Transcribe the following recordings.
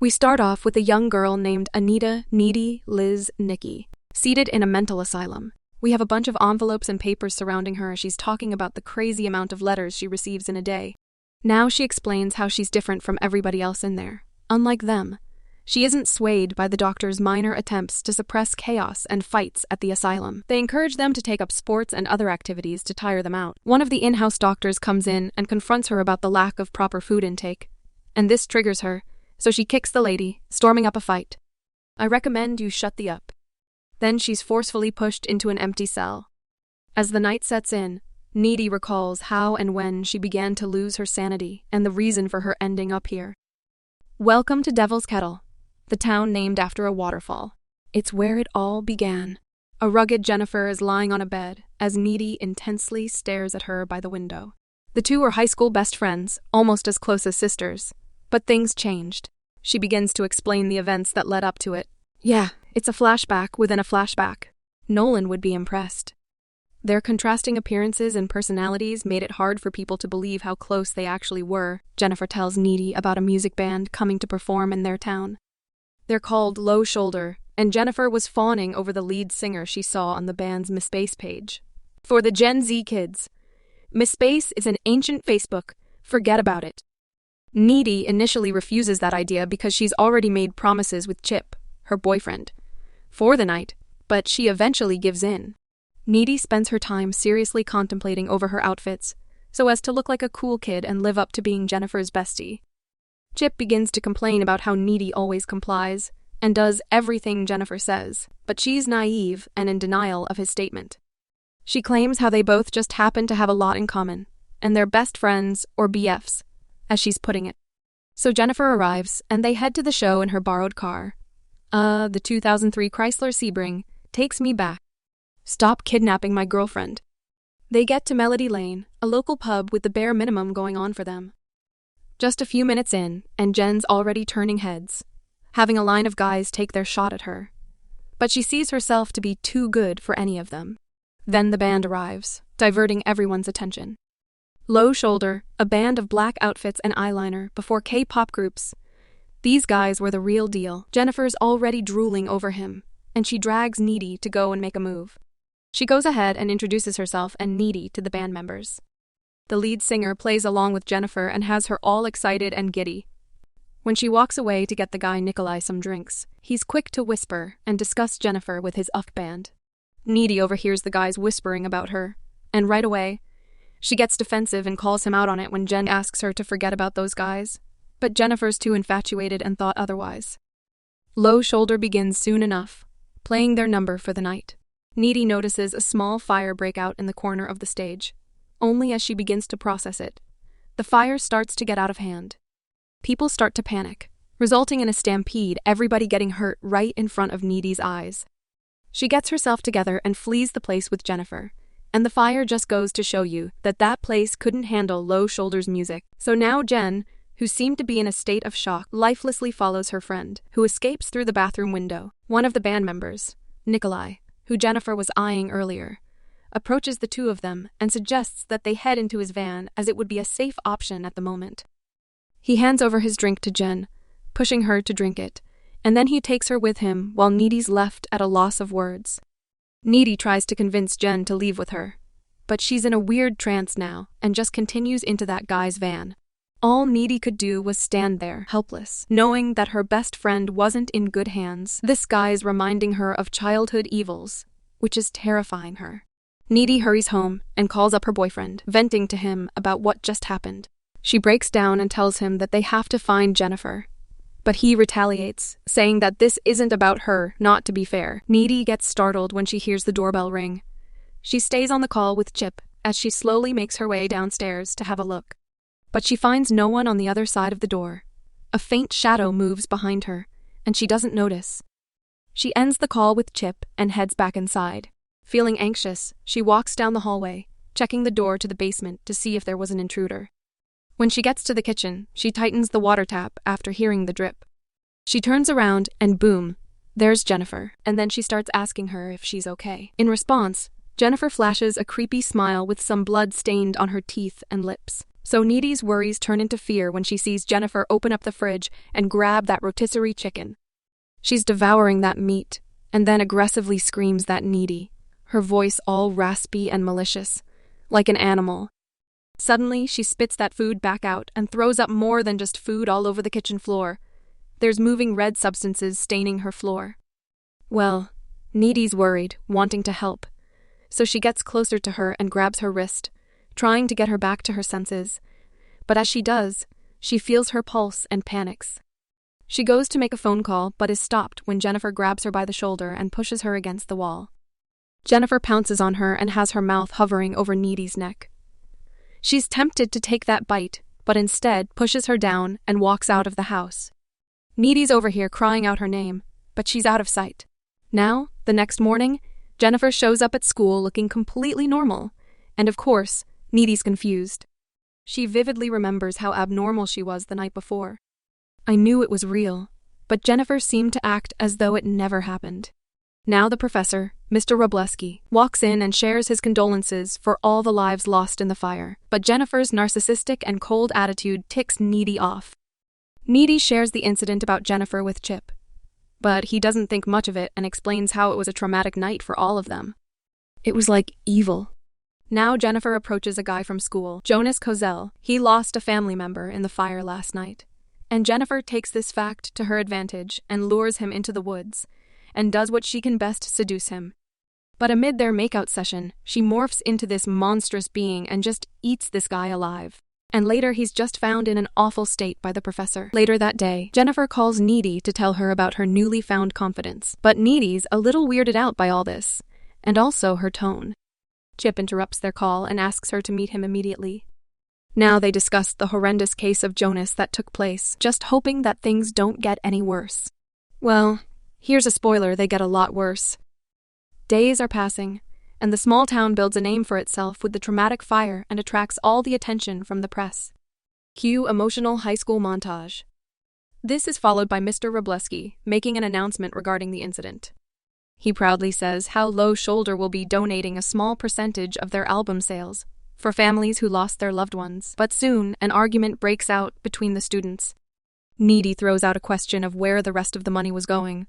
We start off with a young girl named Anita Needy Liz Nikki, seated in a mental asylum. We have a bunch of envelopes and papers surrounding her as she's talking about the crazy amount of letters she receives in a day. Now she explains how she's different from everybody else in there. Unlike them, she isn't swayed by the doctor's minor attempts to suppress chaos and fights at the asylum. They encourage them to take up sports and other activities to tire them out. One of the in-house doctors comes in and confronts her about the lack of proper food intake, and this triggers her, so she kicks the lady, storming up a fight. "I recommend you shut the up." Then she's forcefully pushed into an empty cell. As the night sets in, Needy recalls how and when she began to lose her sanity and the reason for her ending up here. Welcome to Devil's Kettle, the town named after a waterfall. It's where it all began. A rugged Jennifer is lying on a bed as Needy intensely stares at her by the window. The two are high school best friends, almost as close as sisters. But things changed. She begins to explain the events that led up to it. Yeah, it's a flashback within a flashback. Nolan would be impressed. Their contrasting appearances and personalities made it hard for people to believe how close they actually were. Jennifer tells Needy about a music band coming to perform in their town. They're called Low Shoulder, and Jennifer was fawning over the lead singer she saw on the band's MySpace page. For the Gen Z kids, MySpace is an ancient Facebook. Forget about it. Needy initially refuses that idea because she's already made promises with Chip, her boyfriend, for the night, but she eventually gives in. Needy spends her time seriously contemplating over her outfits, so as to look like a cool kid and live up to being Jennifer's bestie. Chip begins to complain about how Needy always complies and does everything Jennifer says, but she's naive and in denial of his statement. She claims how they both just happen to have a lot in common, and they're best friends, or BFs, as she's putting it. So Jennifer arrives, and they head to the show in her borrowed car. The 2003 Chrysler Sebring takes me back. Stop kidnapping my girlfriend. They get to Melody Lane, a local pub with the bare minimum going on for them. Just a few minutes in, and Jen's already turning heads, having a line of guys take their shot at her. But she sees herself to be too good for any of them. Then the band arrives, diverting everyone's attention. Low Shoulder, a band of black outfits and eyeliner before K-pop groups. These guys were the real deal. Jennifer's already drooling over him, and she drags Needy to go and make a move. She goes ahead and introduces herself and Needy to the band members. The lead singer plays along with Jennifer and has her all excited and giddy. When she walks away to get the guy Nikolai some drinks, he's quick to whisper and discuss Jennifer with his UF band. Needy overhears the guys whispering about her, and right away, she gets defensive and calls him out on it when Jen asks her to forget about those guys, but Jennifer's too infatuated and thought otherwise. Low Shoulder begins soon enough, playing their number for the night. Needy notices a small fire break out in the corner of the stage. Only as she begins to process it, the fire starts to get out of hand. People start to panic, resulting in a stampede, everybody getting hurt right in front of Needy's eyes. She gets herself together and flees the place with Jennifer. And the fire just goes to show you that that place couldn't handle Low Shoulder's music. So now Jen, who seemed to be in a state of shock, lifelessly follows her friend, who escapes through the bathroom window. One of the band members, Nikolai, who Jennifer was eyeing earlier, approaches the two of them and suggests that they head into his van as it would be a safe option at the moment. He hands over his drink to Jen, pushing her to drink it, and then he takes her with him while Needy's left at a loss of words. Needy tries to convince Jen to leave with her, but she's in a weird trance now and just continues into that guy's van. All Needy could do was stand there, helpless, knowing that her best friend wasn't in good hands. This guy's reminding her of childhood evils, which is terrifying her. Needy hurries home and calls up her boyfriend, venting to him about what just happened. She breaks down and tells him that they have to find Jennifer. But he retaliates, saying that this isn't about her, not to be fair. Needy gets startled when she hears the doorbell ring. She stays on the call with Chip as she slowly makes her way downstairs to have a look. But she finds no one on the other side of the door. A faint shadow moves behind her, and she doesn't notice. She ends the call with Chip and heads back inside. Feeling anxious, she walks down the hallway, checking the door to the basement to see if there was an intruder. When she gets to the kitchen, she tightens the water tap after hearing the drip. She turns around and boom, there's Jennifer, and then she starts asking her if she's okay. In response, Jennifer flashes a creepy smile with some blood stained on her teeth and lips. So Needy's worries turn into fear when she sees Jennifer open up the fridge and grab that rotisserie chicken. She's devouring that meat, and then aggressively screams at Needy, her voice all raspy and malicious, like an animal. Suddenly, she spits that food back out and throws up more than just food all over the kitchen floor. There's moving red substances staining her floor. Well, Needy's worried, wanting to help. So she gets closer to her and grabs her wrist, trying to get her back to her senses. But as she does, she feels her pulse and panics. She goes to make a phone call, but is stopped when Jennifer grabs her by the shoulder and pushes her against the wall. Jennifer pounces on her and has her mouth hovering over Needy's neck. She's tempted to take that bite, but instead pushes her down and walks out of the house. Needy's over here crying out her name, but she's out of sight. Now, the next morning, Jennifer shows up at school looking completely normal, and of course, Needy's confused. She vividly remembers how abnormal she was the night before. I knew it was real, but Jennifer seemed to act as though it never happened. Now the professor, Mr. Robleski, walks in and shares his condolences for all the lives lost in the fire, but Jennifer's narcissistic and cold attitude ticks Needy off. Needy shares the incident about Jennifer with Chip, but he doesn't think much of it and explains how it was a traumatic night for all of them. It was like evil. Now Jennifer approaches a guy from school, Jonas Kozel. He lost a family member in the fire last night. And Jennifer takes this fact to her advantage and lures him into the woods, and does what she can best to seduce him. But amid their makeout session, she morphs into this monstrous being and just eats this guy alive. And later he's just found in an awful state by the professor. Later that day, Jennifer calls Needy to tell her about her newly found confidence. But Needy's a little weirded out by all this, and also her tone. Chip interrupts their call and asks her to meet him immediately. Now they discuss the horrendous case of Jonas that took place, just hoping that things don't get any worse. Well, here's a spoiler, they get a lot worse. Days are passing, and the small town builds a name for itself with the traumatic fire and attracts all the attention from the press. Cue emotional high school montage. This is followed by Mr. Robleski making an announcement regarding the incident. He proudly says how Low Shoulder will be donating a small percentage of their album sales for families who lost their loved ones. But soon, an argument breaks out between the students. Needy throws out a question of where the rest of the money was going.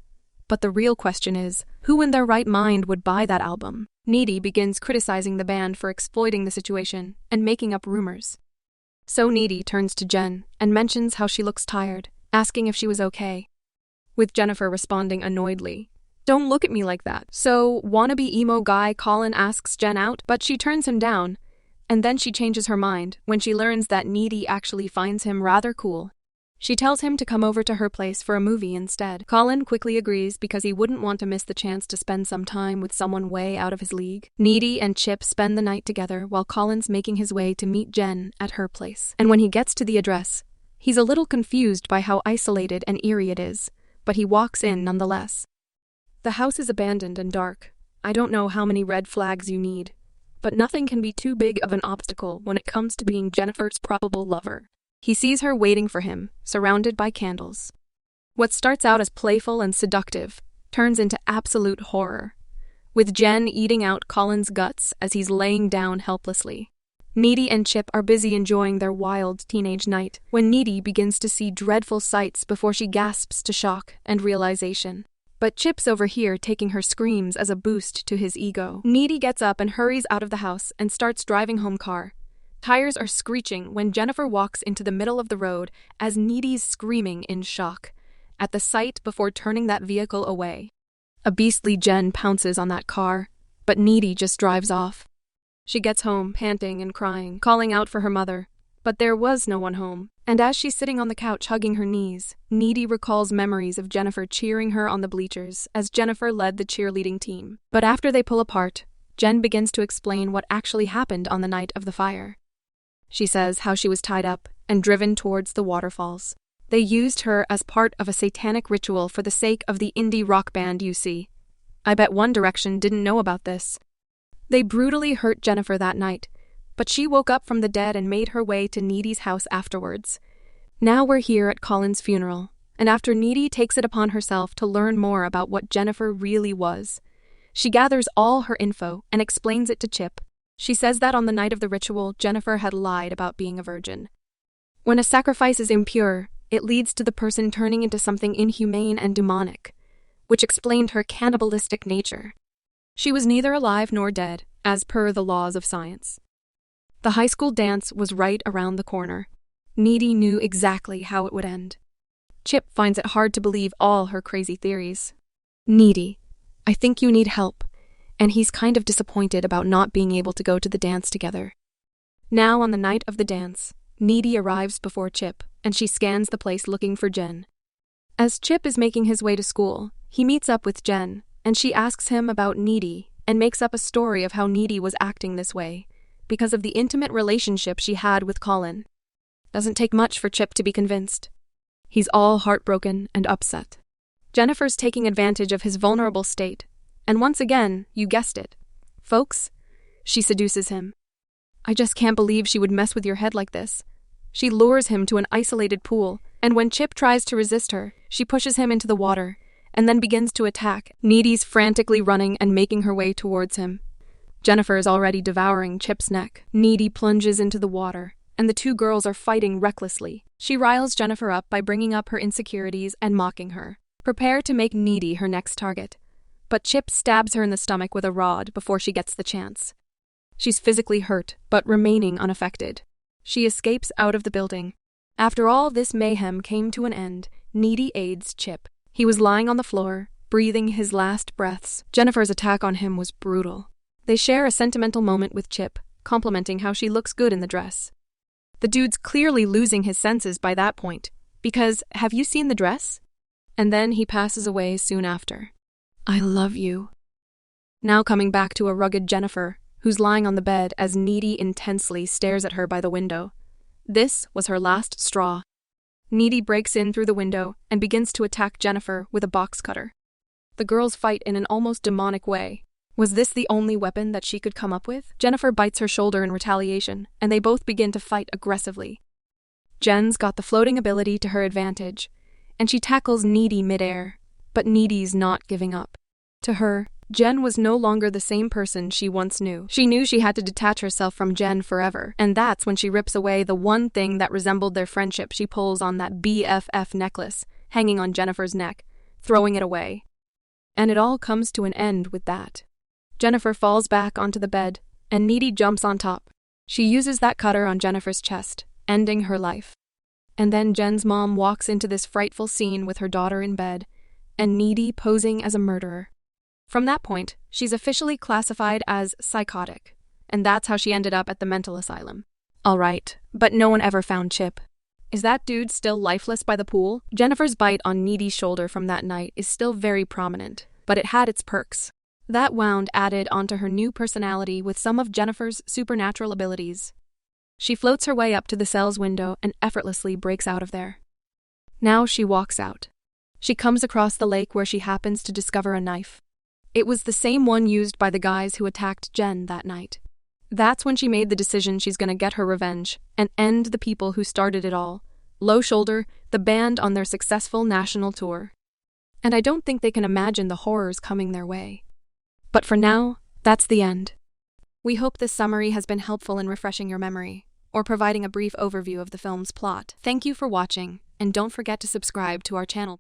But the real question is, who in their right mind would buy that album? Needy begins criticizing the band for exploiting the situation and making up rumors. So Needy turns to Jen and mentions how she looks tired, asking if she was okay. With Jennifer responding annoyedly, "Don't look at me like that." So wannabe emo guy Colin asks Jen out, but she turns him down. And then she changes her mind when she learns that Needy actually finds him rather cool. She tells him to come over to her place for a movie instead. Colin quickly agrees because he wouldn't want to miss the chance to spend some time with someone way out of his league. Needy and Chip spend the night together while Colin's making his way to meet Jen at her place. And when he gets to the address, he's a little confused by how isolated and eerie it is, but he walks in nonetheless. The house is abandoned and dark. I don't know how many red flags you need, but nothing can be too big of an obstacle when it comes to being Jennifer's probable lover. He sees her waiting for him, surrounded by candles. What starts out as playful and seductive turns into absolute horror, with Jen eating out Colin's guts as he's laying down helplessly. Needy and Chip are busy enjoying their wild teenage night when Needy begins to see dreadful sights before she gasps to shock and realization. But Chip's over here taking her screams as a boost to his ego. Needy gets up and hurries out of the house and starts driving home car. Tires are screeching when Jennifer walks into the middle of the road as Needy's screaming in shock at the sight before turning that vehicle away. A beastly Jen pounces on that car, but Needy just drives off. She gets home, panting and crying, calling out for her mother. But there was no one home, and as she's sitting on the couch hugging her knees, Needy recalls memories of Jennifer cheering her on the bleachers as Jennifer led the cheerleading team. But after they pull apart, Jen begins to explain what actually happened on the night of the fire. She says how she was tied up and driven towards the waterfalls. They used her as part of a satanic ritual for the sake of the indie rock band you see. I bet One Direction didn't know about this. They brutally hurt Jennifer that night, but she woke up from the dead and made her way to Needy's house afterwards. Now we're here at Colin's funeral, and after Needy takes it upon herself to learn more about what Jennifer really was, she gathers all her info and explains it to Chip. She says that on the night of the ritual, Jennifer had lied about being a virgin. When a sacrifice is impure, it leads to the person turning into something inhumane and demonic, which explained her cannibalistic nature. She was neither alive nor dead, as per the laws of science. The high school dance was right around the corner. Needy knew exactly how it would end. Chip finds it hard to believe all her crazy theories. Needy, I think you need help, and he's kind of disappointed about not being able to go to the dance together. Now on the night of the dance, Needy arrives before Chip, and she scans the place looking for Jen. As Chip is making his way to school, he meets up with Jen, and she asks him about Needy and makes up a story of how Needy was acting this way because of the intimate relationship she had with Colin. Doesn't take much for Chip to be convinced. He's all heartbroken and upset. Jennifer's taking advantage of his vulnerable state, and once again, you guessed it, folks, she seduces him. I just can't believe she would mess with your head like this. She lures him to an isolated pool, and when Chip tries to resist her, she pushes him into the water, and then begins to attack. Needy's frantically running and making her way towards him. Jennifer is already devouring Chip's neck. Needy plunges into the water, and the two girls are fighting recklessly. She riles Jennifer up by bringing up her insecurities and mocking her. Prepare to make Needy her next target. But Chip stabs her in the stomach with a rod before she gets the chance. She's physically hurt, but remaining unaffected. She escapes out of the building. After all this mayhem came to an end, Needy aids Chip. He was lying on the floor, breathing his last breaths. Jennifer's attack on him was brutal. They share a sentimental moment with Chip, complimenting how she looks good in the dress. The dude's clearly losing his senses by that point, because, have you seen the dress? And then he passes away soon after. I love you. Now coming back to a rugged Jennifer, who's lying on the bed as Needy intensely stares at her by the window. This was her last straw. Needy breaks in through the window and begins to attack Jennifer with a box cutter. The girls fight in an almost demonic way. Was this the only weapon that she could come up with? Jennifer bites her shoulder in retaliation, and they both begin to fight aggressively. Jen's got the floating ability to her advantage, and she tackles Needy midair, but Needy's not giving up. To her, Jen was no longer the same person she once knew. She knew she had to detach herself from Jen forever, and that's when she rips away the one thing that resembled their friendship. She pulls on that BFF necklace hanging on Jennifer's neck, throwing it away. And it all comes to an end with that. Jennifer falls back onto the bed, and Needy jumps on top. She uses that cutter on Jennifer's chest, ending her life. And then Jen's mom walks into this frightful scene with her daughter in bed, and Needy posing as a murderer. From that point, she's officially classified as psychotic, and that's how she ended up at the mental asylum. All right, but no one ever found Chip. Is that dude still lifeless by the pool? Jennifer's bite on Needy's shoulder from that night is still very prominent, but it had its perks. That wound added onto her new personality with some of Jennifer's supernatural abilities. She floats her way up to the cell's window and effortlessly breaks out of there. Now she walks out. She comes across the lake where she happens to discover a knife. It was the same one used by the guys who attacked Jen that night. That's when she made the decision she's going to get her revenge and end the people who started it all. Low Shoulder, the band on their successful national tour. And I don't think they can imagine the horrors coming their way. But for now, that's the end. We hope this summary has been helpful in refreshing your memory, or providing a brief overview of the film's plot. Thank you for watching, and don't forget to subscribe to our channel.